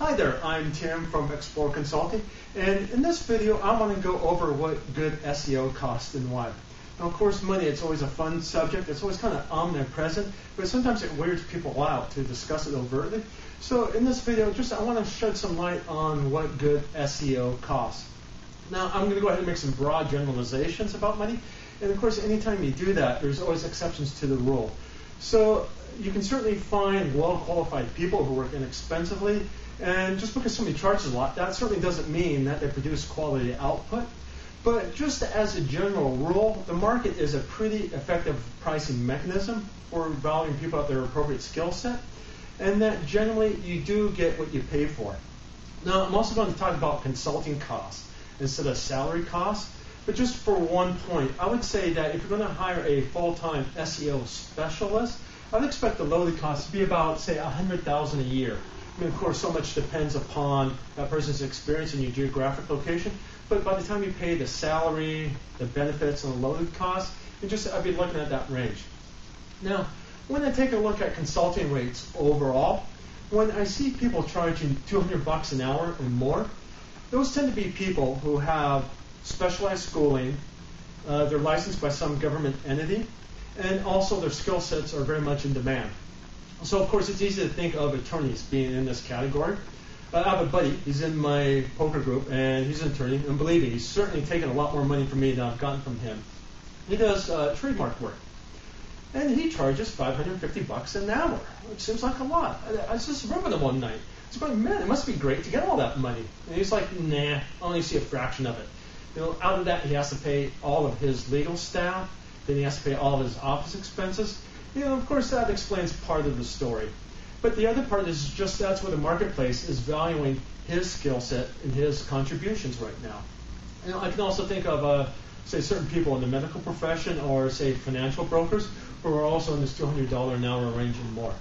Hi there, I'm Tim from Explore Consulting, and in this video I want to go over what good SEO costs and why. Now, of course, money, it's always a fun subject. It's always kind of omnipresent, but sometimes it weirds people out to discuss it overtly. So in this video, I want to shed some light on what good SEO costs. Now, I'm going to go ahead and make some broad generalizations about money, and of course, anytime you do that, there's always exceptions to the rule. So you can certainly find well-qualified people who work inexpensively, and just because somebody charges a lot, that certainly doesn't mean that they produce quality output. But just as a general rule, the market is a pretty effective pricing mechanism for valuing people at their appropriate skill set, and that generally you do get what you pay for. Now, I'm also going to talk about consulting costs instead of salary costs, but just for one point, I would say that if you're going to hire a full-time SEO specialist, I'd expect the lowly cost to be about, say, $100,000 a year. I mean, of course, so much depends upon that person's experience and your geographic location. But by the time you pay the salary, the benefits, and the loaded costs, I'd be looking at that range. Now, when I take a look at consulting rates overall, when I see people charging $200 an hour and more, those tend to be people who have specialized schooling, they're licensed by some government entity, and also their skill sets are very much in demand. So, of course, it's easy to think of attorneys being in this category. I have a buddy, he's in my poker group, and he's an attorney, and believe me, he's certainly taken a lot more money from me than I've gotten from him. He does trademark work, and he charges $550 an hour, which seems like a lot. I was just ripping him one night. I was going, man, it must be great to get all that money. And he's like, nah, I only see a fraction of it. Out of that, he has to pay all of his legal staff, then he has to pay all of his office expenses. Of course, that explains part of the story. But the other part is just that's where the marketplace is valuing his skill set and his contributions right now. I can also think of, say, certain people in the medical profession or, say, financial brokers who are also in this $200 an hour range and more.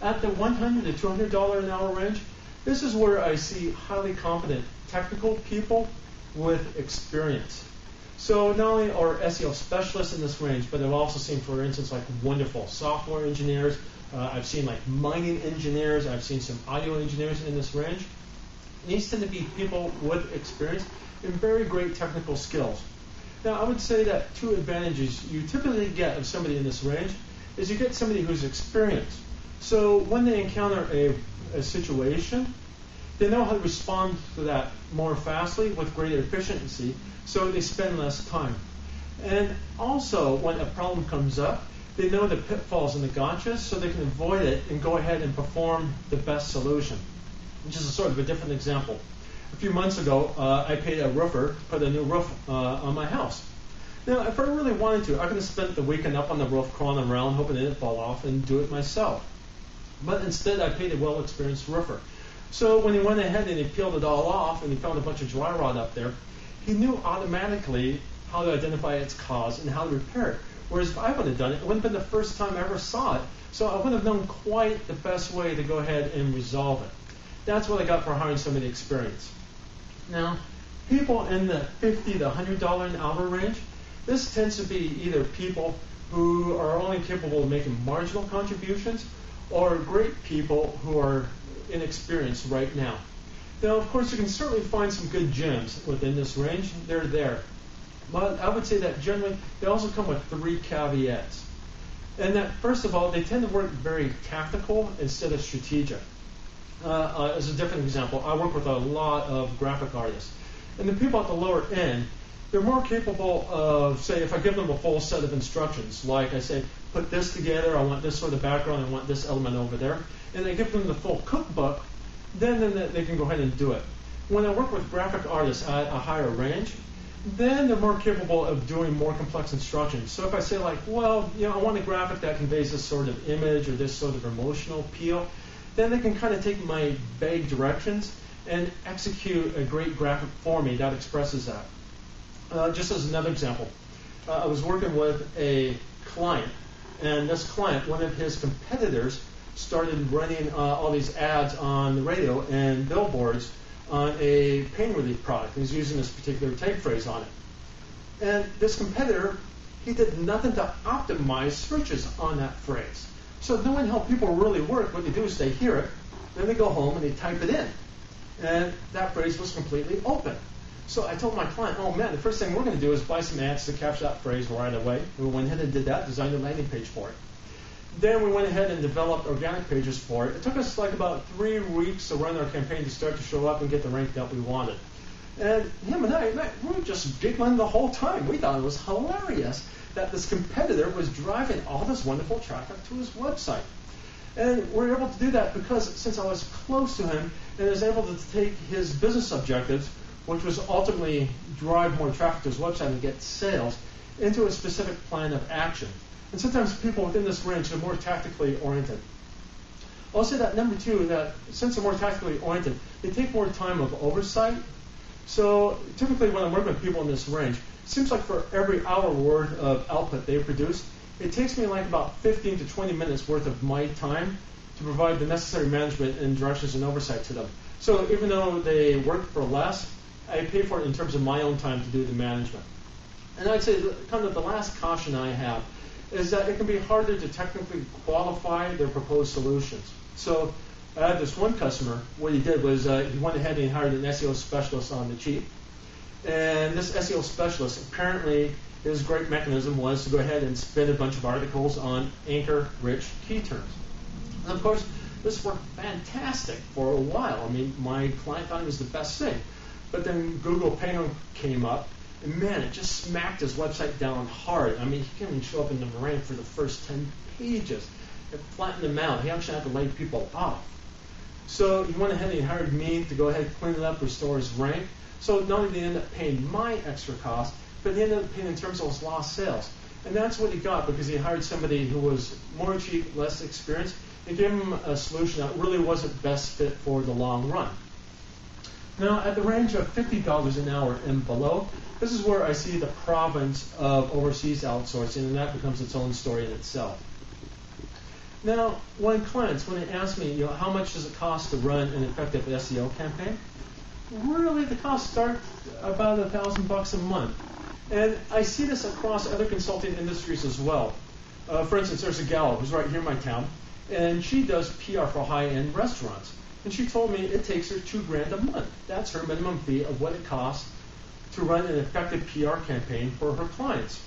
At the $100 to $200 an hour range, this is where I see highly competent technical people with experience. So not only are SEO specialists in this range, but I've also seen, for instance, like wonderful software engineers. I've seen like mining engineers. I've seen some audio engineers in this range. These tend to be people with experience and very great technical skills. Now, I would say that two advantages you typically get of somebody in this range is you get somebody who's experienced. So when they encounter a situation, they know how to respond to that more fastly with greater efficiency, so they spend less time. And also, when a problem comes up, they know the pitfalls and the gotchas, so they can avoid it and go ahead and perform the best solution, which is a sort of a different example. A few months ago, I paid a roofer to put a new roof on my house. Now, if I really wanted to, I could have spent the weekend up on the roof crawling around, hoping it didn't fall off, and do it myself. But instead, I paid a well-experienced roofer. So when he went ahead and he peeled it all off and he found a bunch of dry rot up there, he knew automatically how to identify its cause and how to repair it. Whereas if I would have done it, it wouldn't have been the first time I ever saw it. So I wouldn't have known quite the best way to go ahead and resolve it. That's what I got for hiring somebody experienced. Now, people in the $50 to $100 an hour range, this tends to be either people who are only capable of making marginal contributions or great people who are inexperienced right now. Now, of course, you can certainly find some good gems within this range. They're there. But I would say that generally they also come with three caveats. And that, first of all, they tend to work very tactical instead of strategic. As a different example, I work with a lot of graphic artists. And the people at the lower end, they're more capable of, say, if I give them a full set of instructions, like I say, put this together, I want this sort of background, I want this element over there, and I give them the full cookbook, then they can go ahead and do it. When I work with graphic artists at a higher range, then they're more capable of doing more complex instructions. So if I say like, well, I want a graphic that conveys this sort of image or this sort of emotional appeal, then they can kind of take my vague directions and execute a great graphic for me that expresses that. Just as another example, I was working with a client, and this client, one of his competitors, started running all these ads on the radio and billboards on a pain relief product. He's using this particular type phrase on it. And this competitor, he did nothing to optimize searches on that phrase. So knowing how people really work, what they do is they hear it, Then they go home and they type it in. And that phrase was completely open. So I told my client, oh man, the first thing we're going to do is buy some ads to capture that phrase right away. We went ahead and did that, designed a landing page for it. Then we went ahead and developed organic pages for it. It took us like about 3 weeks to run our campaign to start to show up and get the rank that we wanted. And him and I, man, we were just giggling the whole time. We thought it was hilarious that this competitor was driving all this wonderful traffic to his website. And we were able to do that because since I was close to him and was able to take his business objectives, which was ultimately drive more traffic to his website and get sales, into a specific plan of action. And sometimes people within this range are more tactically oriented. I'll say that number 2, that since they're more tactically oriented, they take more time of oversight. So typically when I'm working with people in this range, it seems like for every hour worth of output they produce, it takes me like about 15 to 20 minutes worth of my time to provide the necessary management and directions and oversight to them. So even though they work for less, I pay for it in terms of my own time to do the management. And I'd say kind of the last caution I have is that it can be harder to technically qualify their proposed solutions. So I had this one customer, what he did was he went ahead and hired an SEO specialist on the cheap. And this SEO specialist, apparently his great mechanism was to go ahead and spin a bunch of articles on anchor-rich key terms. And of course, this worked fantastic for a while. I mean, my client thought it was the best thing. But then Google Penguin came up, and man, it just smacked his website down hard. I mean, he couldn't even show up in the rank for the first 10 pages. It flattened him out. He actually had to lay people off. So he went ahead and he hired me to go ahead and clean it up, restore his rank. So not only did he end up paying my extra cost, but he ended up paying in terms of his lost sales. And that's what he got because he hired somebody who was more cheap, less experienced, and gave him a solution that really wasn't best fit for the long run. Now, at the range of $50 an hour and below, this is where I see the province of overseas outsourcing, and that becomes its own story in itself. Now, when they ask me, how much does it cost to run an effective SEO campaign? Really, the costs start about $1,000 a month. And I see this across other consulting industries as well. For instance, there's a gal who's right here in my town, and she does PR for high-end restaurants. And she told me it takes her $2,000 a month. That's her minimum fee of what it costs to run an effective PR campaign for her clients.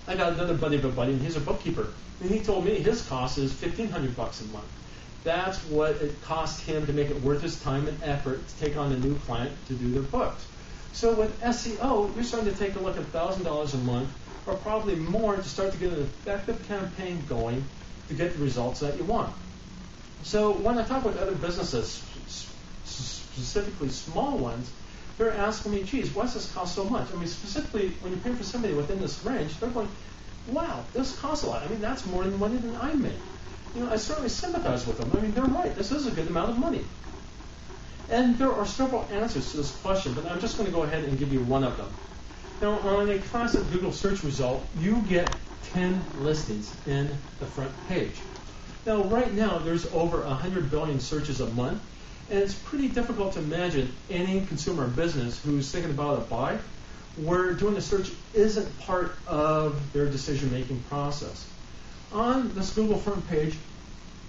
I got another buddy of a buddy, and he's a bookkeeper. And he told me his cost is $1,500 a month. That's what it cost him to make it worth his time and effort to take on a new client to do their books. So with SEO, you're starting to take a look at $1,000 a month, or probably more, to start to get an effective campaign going to get the results that you want. So when I talk with other businesses, specifically small ones, they're asking me, geez, why does this cost so much? I mean, specifically, when you pay for somebody within this range, they're going, wow, this costs a lot. I mean, that's more than money than I make. I certainly sympathize with them. I mean, they're right. This is a good amount of money. And there are several answers to this question, but I'm just going to go ahead and give you one of them. Now, on a classic Google search result, you get 10 listings in the front page. Now, right now, there's over 100 billion searches a month, and it's pretty difficult to imagine any consumer business who's thinking about a buy where doing the search isn't part of their decision-making process. On this Google front page,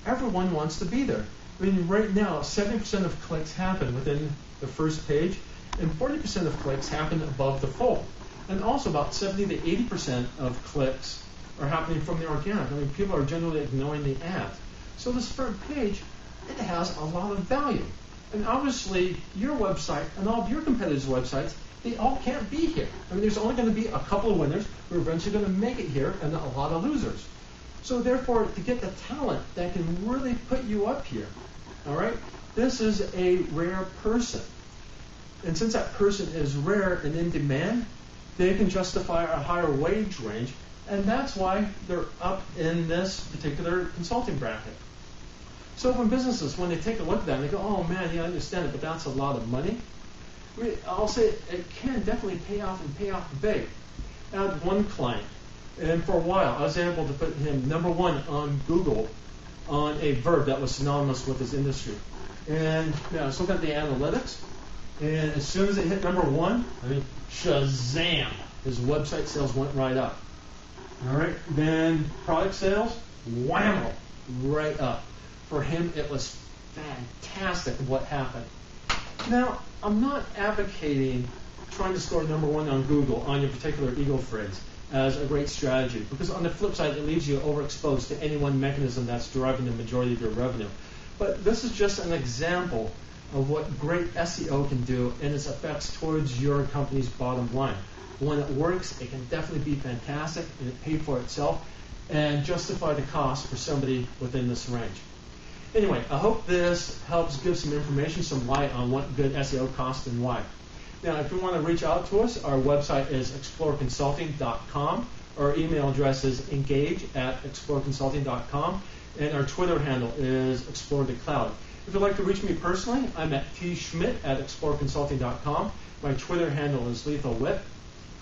everyone wants to be there. I mean, right now, 70% of clicks happen within the first page, and 40% of clicks happen above the fold. And also about 70 to 80% of clicks are happening from the organic. I mean, people are generally ignoring the ads. So this front page, it has a lot of value. And obviously, your website and all of your competitors' websites, they all can't be here. I mean, there's only going to be a couple of winners who are eventually going to make it here, and a lot of losers. So therefore, to get the talent that can really put you up here, all right, this is a rare person. And since that person is rare and in demand, they can justify a higher wage range, and that's why they're up in this particular consulting bracket. So when businesses, when they take a look at that, they go, oh man, yeah, I understand it, but that's a lot of money. I'll say it can definitely pay off and pay off big. I had one client, and for a while I was able to put him #1 on Google on a verb that was synonymous with his industry. And I was looking at the analytics, and as soon as it hit #1, I mean, shazam, his website sales went right up. All right, then product sales, whammo, right up. For him, it was fantastic what happened. Now, I'm not advocating trying to score #1 on Google on your particular ego phrase as a great strategy, because on the flip side, it leaves you overexposed to any one mechanism that's deriving the majority of your revenue. But this is just an example of what great SEO can do and its effects towards your company's bottom line. When it works, it can definitely be fantastic, and it paid for itself and justify the cost for somebody within this range. Anyway, I hope this helps give some information, some light on what good SEO costs and why. Now, if you want to reach out to us, our website is exploreconsulting.com. Our email address is engage@exploreconsulting.com, and our Twitter handle is explorethecloud. If you'd like to reach me personally, I'm at tschmidt@exploreconsulting.com. My Twitter handle is lethalwit.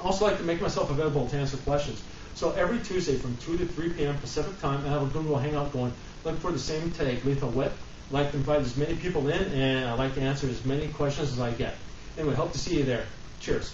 I also like to make myself available to answer questions. So every Tuesday from 2 to 3 p.m. Pacific time, I have a Google Hangout going. Look for the same tag, Lethal Wit. I like to invite as many people in, and I like to answer as many questions as I get. Anyway, hope to see you there. Cheers.